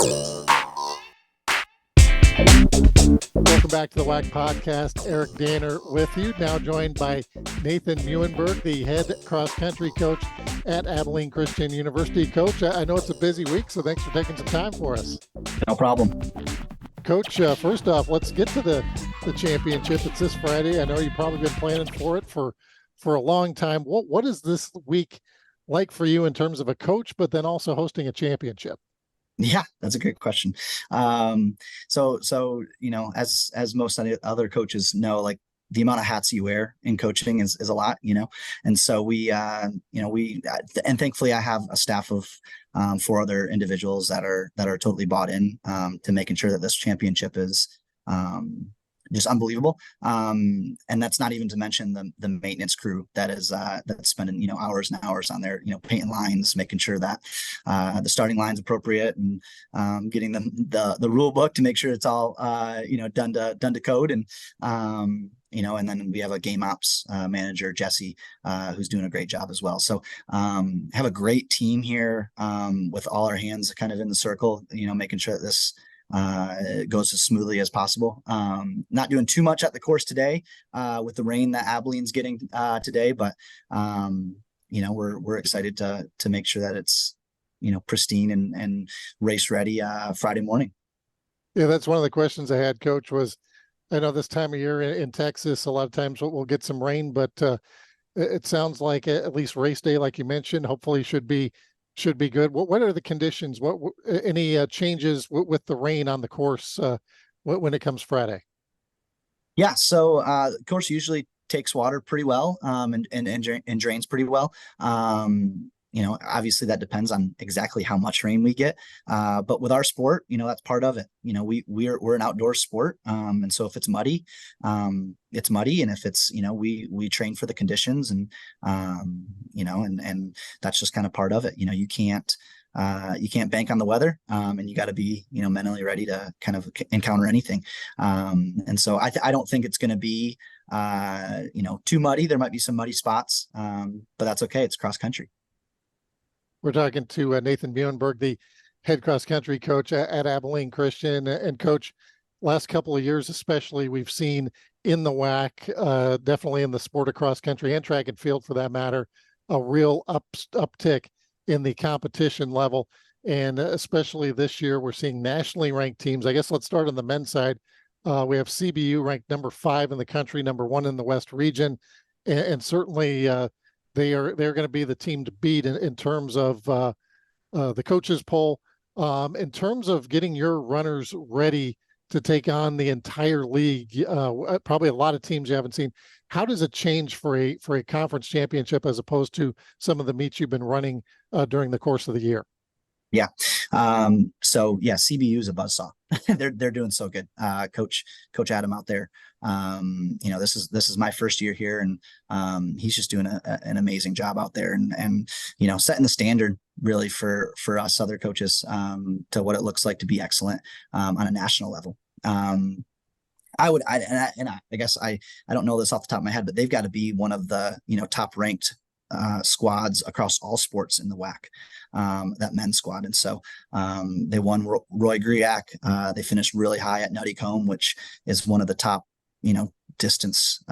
Welcome back to the WAC podcast. Eric Danner with you, now joined by Nathan Meeuwenberg, the head cross country coach at Abilene Christian University. Coach, I know it's a busy week, so thanks for taking some time for us. No problem. Coach, first off, let's get to the championship. It's this Friday. I know you've probably been planning for it for a long time. What is this week like for you in terms of a coach, but then also hosting a championship? Yeah, that's a great question. So as most other coaches know, like the amount of hats you wear in coaching is a lot, and so we and thankfully I have a staff of 4 other individuals that are totally bought in to making sure that this championship is just unbelievable. And that's not even to mention the maintenance crew that's spending, hours and hours on there, painting lines, making sure that the starting line's appropriate, and getting them the rule book to make sure it's all done to code. And and then we have a game ops manager, Jesse, who's doing a great job as well. So have a great team here with all our hands kind of in the circle, making sure that this goes as smoothly as possible. Not doing too much at the course today with the rain that Abilene's getting today, but we're excited to make sure that it's pristine and race ready Friday morning. Yeah, that's one of the questions I had, Coach, was I know this time of year in Texas, a lot of times we'll get some rain, but it sounds like at least race day, like you mentioned, hopefully should be good. What are the conditions? Any changes with the rain on the course when it comes Friday? Yeah, so the course usually takes water pretty well and drains pretty well. Obviously that depends on exactly how much rain we get. But with our sport, that's part of it. We're an outdoor sport. And so if it's muddy, it's muddy. And if it's, we train for the conditions and that's just kind of part of it. You can't bank on the weather, and you got to be, mentally ready to kind of encounter anything. And so I don't think it's going to be, too muddy. There might be some muddy spots, but that's okay. It's cross country. We're talking to Nathan Meeuwenberg, the head cross country coach at Abilene Christian. And Coach, last couple of years especially, we've seen in the WAC, definitely in the sport of cross country and track and field for that matter, a real uptick in the competition level. And especially this year, we're seeing nationally ranked teams. I guess let's start on the men's side. We have CBU ranked number 5 in the country, number 1 in the West region, and certainly they're going to be the team to beat in terms of the coaches poll. In terms of getting your runners ready to take on the entire league, probably a lot of teams you haven't seen. How does it change for a conference championship as opposed to some of the meets you've been running during the course of the year? Yeah. So yeah, CBU is a buzzsaw. They're doing so good. Coach Adam out there. This is my first year here, and he's just doing an amazing job out there, and setting the standard really for us other coaches to what it looks like to be excellent on a national level. I guess I don't know this off the top of my head, but they've got to be one of the top ranked squads across all sports in the WAC, that men's squad. And so they won Roy Griak. They finished really high at Nutty Comb, which is one of the top distance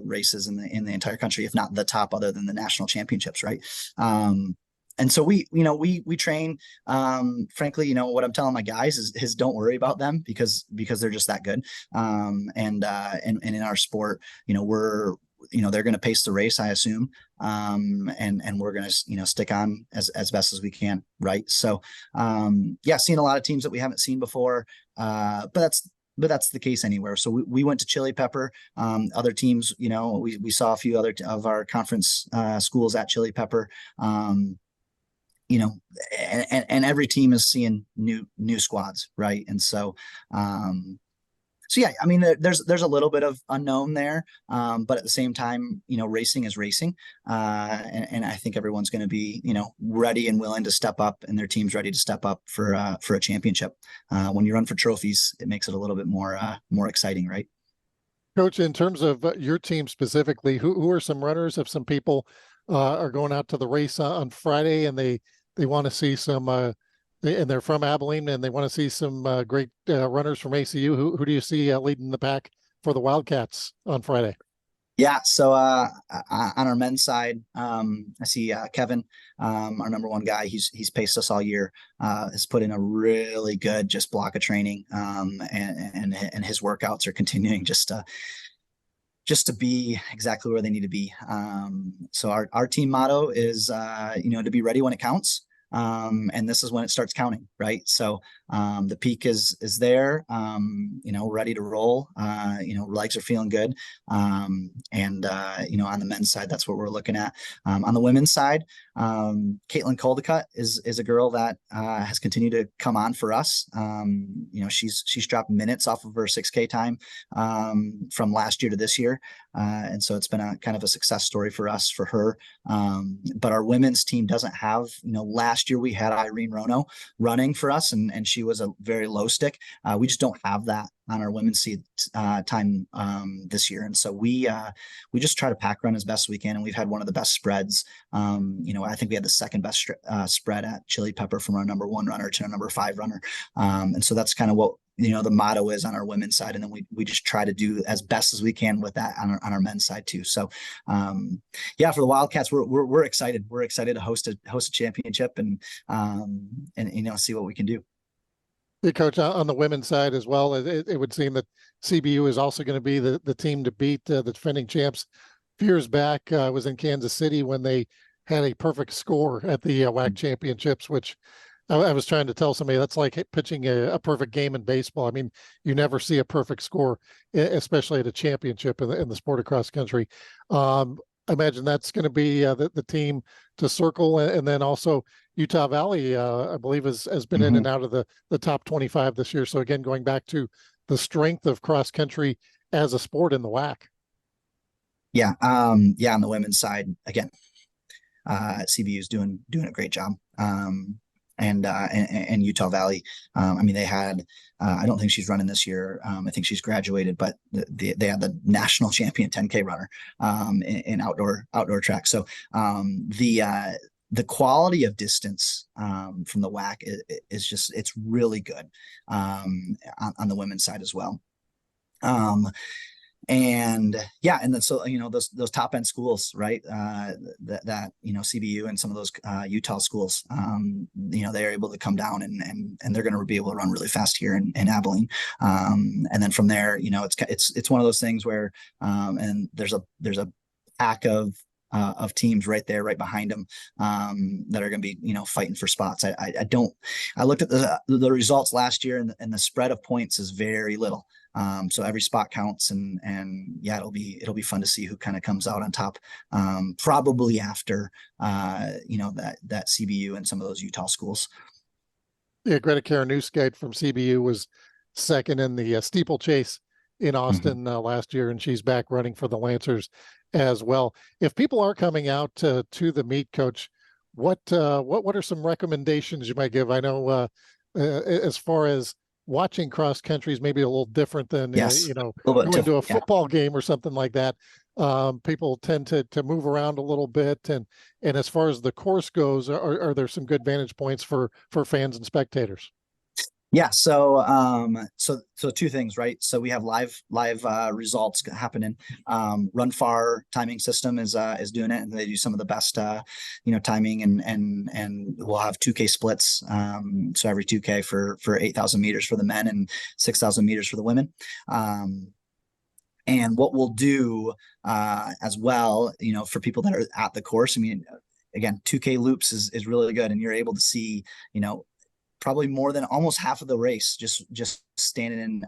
races in the entire country, if not the top, other than the national championships, right? And so we train, frankly, what I'm telling my guys is don't worry about them because they're just that good. And in our sport, they're going to pace the race, I assume. And we're going to, stick on as best as we can. Right. So, seeing a lot of teams that we haven't seen before, but that's the case anywhere. So we went to Chili Pepper. Other teams, we saw a few other of our conference schools at Chili Pepper. And every team is seeing new squads, right? And so yeah, I mean, there's a little bit of unknown there, but at the same time, racing is racing, and I think everyone's going to be, ready and willing to step up, and their team's ready to step up for a championship. When you run for trophies, it makes it a little bit more exciting, right? Coach, in terms of your team specifically, who are some runners? If some people are going out to the race on Friday and they want to see some And they're from Abilene, and they want to see some great runners from ACU. Who do you see leading the pack for the Wildcats on Friday? Yeah, so on our men's side, I see Kevin, our number one guy. He's paced us all year. Has put in a really good just block of training, and his workouts are continuing just to be exactly where they need to be. So our team motto is to be ready when it counts. And this is when it starts counting, right? So the peak is there, ready to roll. Legs are feeling good. On the men's side, that's what we're looking at. On the women's side, Caitlin Caldicott is a girl that has continued to come on for us. She's dropped minutes off of her 6K time from last year to this year. And so it's been a kind of a success story for us, for her. But our women's team doesn't have, last year we had Irene Rono running for us, and she was a very low stick. We just don't have that on our women's seed time this year. And so we just try to pack run as best we can. And we've had one of the best spreads. I think we had the second best spread at Chili Pepper from our number one runner to our number 5 runner. And so that's kind of what, the motto is on our women's side. And then we just try to do as best as we can with that on our men's side too. So, for the Wildcats, we're excited. We're excited to host a championship and see what we can do. Hey, Coach, on the women's side as well, it would seem that CBU is also going to be the team to beat the defending champs. A few years back, I was in Kansas City when they had a perfect score at the WAC Championships, which I was trying to tell somebody that's like pitching a perfect game in baseball. I mean, you never see a perfect score, especially at a championship in the sport of cross country. I imagine that's going to be the team to circle, and then also Utah Valley, I believe, has been in and out of the top 25 this year. So again, going back to the strength of cross country as a sport in the WAC. Yeah, on the women's side, again, CBU is doing a great job. And Utah Valley, they had, I don't think she's running this year. I think she's graduated, but they had the national champion 10K runner in outdoor track. So the quality of distance from the WAC is just, it's really good on the women's side as well. And then so those top end schools, right? That CBU and some of those Utah schools, they're able to come down and they're going to be able to run really fast here in Abilene. And then from there, it's one of those things where and there's a pack of teams right there, right behind them, that are going to be, fighting for spots. I looked at the results last year, and the spread of points is very little. So every spot counts, and it'll be fun to see who kind of comes out on top. Probably after that CBU and some of those Utah schools. Yeah, Greta Karanouskite from CBU was second in the steeplechase in Austin last year, and she's back running for the Lancers as well. If people are coming out to the meet, Coach, what are some recommendations you might give? I know as far as watching cross country is maybe a little different than going to a football game or something like that. People tend to move around a little bit, and as far as the course goes, are there some good vantage points for fans and spectators? Yeah. So two things, right? So we have live results happening. Run Far timing system is doing it, and they do some of the best, timing, and we'll have 2K splits. So every 2K for 8,000 meters for the men and 6,000 meters for the women. And what we'll do as well, for people that are at the course, again, 2K loops is really good, and you're able to see, probably more than almost half of the race just standing in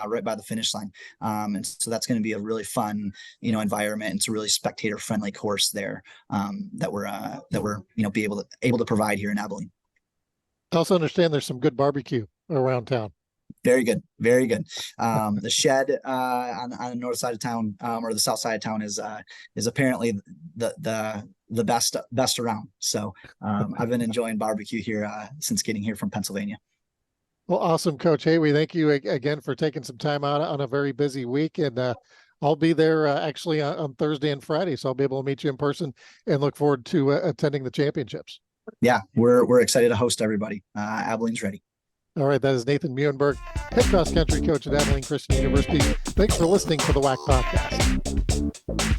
right by the finish line. And so that's going to be a really fun, environment. It's a really spectator friendly course there that we're be able to provide here in Abilene. I also understand there's some good barbecue around town. Very good. Very good. The shed on the north side of town, or the south side of town, is apparently the best around. So I've been enjoying barbecue here since getting here from Pennsylvania. Well, awesome, Coach. Hey, we thank you again for taking some time out on a very busy week, and I'll be there actually on Thursday and Friday, so I'll be able to meet you in person and look forward to attending the championships. Yeah, we're excited to host everybody. Abilene's ready. All right, that is Nathan Meeuwenberg, head cross country coach at Abilene Christian University. Thanks for listening to the WAC podcast.